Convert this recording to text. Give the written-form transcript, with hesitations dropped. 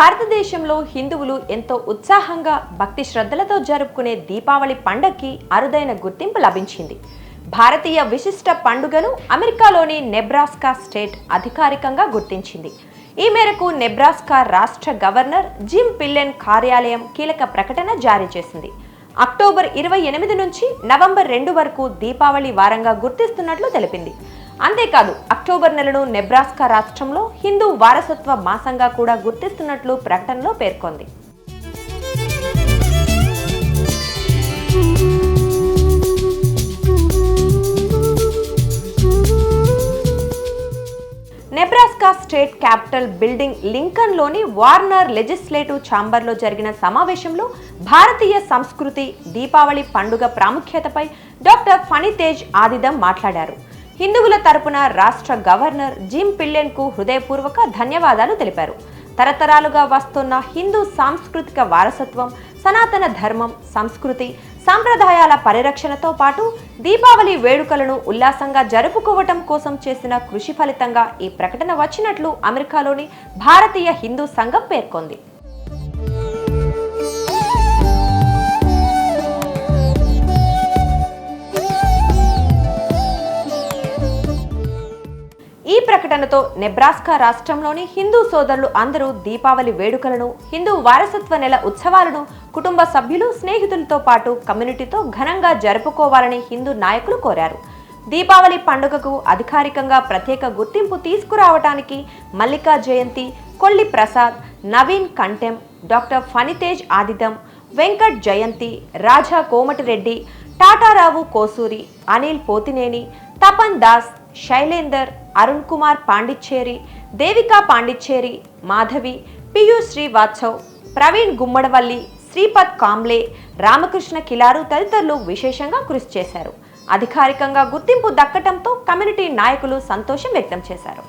భారతదేశంలో హిందువులు ఎంతో ఉత్సాహంగా భక్తి శ్రద్ధలతో జరుపుకునే దీపావళి పండగకి అరుదైన గుర్తింపు లభించింది. భారతీయ విశిష్ట పండుగను అమెరికాలోని నెబ్రాస్కా స్టేట్ అధికారికంగా గుర్తించింది. ఈ మేరకు నెబ్రాస్కా రాష్ట్ర గవర్నర్ జిమ్ పిల్లెన్ కార్యాలయం కీలక ప్రకటన జారీ చేసింది. అక్టోబర్ 28 నుంచి నవంబర్ 2 వరకు దీపావళి వారంగా గుర్తిస్తున్నట్లు తెలిపింది. అంతేకాదు అక్టోబర్ నెలను నెబ్రాస్కా రాష్ట్రంలో హిందూ వారసత్వ మాసంగా కూడా గుర్తిస్తున్నట్లు ప్రకటనలో పేర్కొంది. నెబ్రాస్కా స్టేట్ క్యాపిటల్ బిల్డింగ్ లింకన్లోని వార్నర్ లెజిస్లేటివ్ ఛాంబర్లో జరిగిన సమావేశంలో భారతీయ సంస్కృతి, దీపావళి పండుగ ప్రాముఖ్యతపై డాక్టర్ ఫణితేజ్ ఆదిదం మాట్లాడారు. హిందువుల తరపున రాష్ట్ర గవర్నర్ జిమ్ పిల్లెన్కు హృదయపూర్వక ధన్యవాదాలు తెలిపారు. తరతరాలుగా వస్తున్న హిందూ సాంస్కృతిక వారసత్వం, సనాతన ధర్మం, సంస్కృతి, సంప్రదాయాల పరిరక్షణతో పాటు దీపావళి వేడుకలను ఉల్లాసంగా జరుపుకోవటం కోసం చేసిన కృషి ఫలితంగా ఈ ప్రకటన వచ్చినట్లు అమెరికాలోని భారతీయ హిందూ సంఘం పేర్కొంది. ఈ ప్రకటనతో నెబ్రాస్కా రాష్ట్రంలోని హిందూ సోదరులు అందరూ దీపావళి వేడుకలను, హిందూ వారసత్వ నెల ఉత్సవాలను కుటుంబ సభ్యులు, స్నేహితులతో పాటు కమ్యూనిటీతో ఘనంగా జరుపుకోవాలని హిందూ నాయకులు కోరారు. దీపావళి పండుగకు అధికారికంగా ప్రత్యేక గుర్తింపు తీసుకురావడానికి మల్లికా జయంతి, కొల్లి ప్రసాద్, నవీన్ కంటెం, డాక్టర్ ఫణితేజ్ ఆదిదం, వెంకట్ జయంతి, రాజా కోమటిరెడ్డి, టాటారావు కోసూరి, అనిల్ పోతినేని, తపన్ దాస్, శైలేందర్, అరుణ్ కుమార్ పాండిచ్చేరి, దేవికా పాండిచ్చేరి, మాధవి, పీయూష్ శ్రీవాత్సవ్, ప్రవీణ్ గుమ్మడవల్లి, శ్రీపద్ కాంబ్లే, రామకృష్ణ కిలారు తదితరులు విశేషంగా కృషి చేశారు. అధికారికంగా గుర్తింపు దక్కటంతో కమ్యూనిటీ నాయకులు సంతోషం వ్యక్తం చేశారు.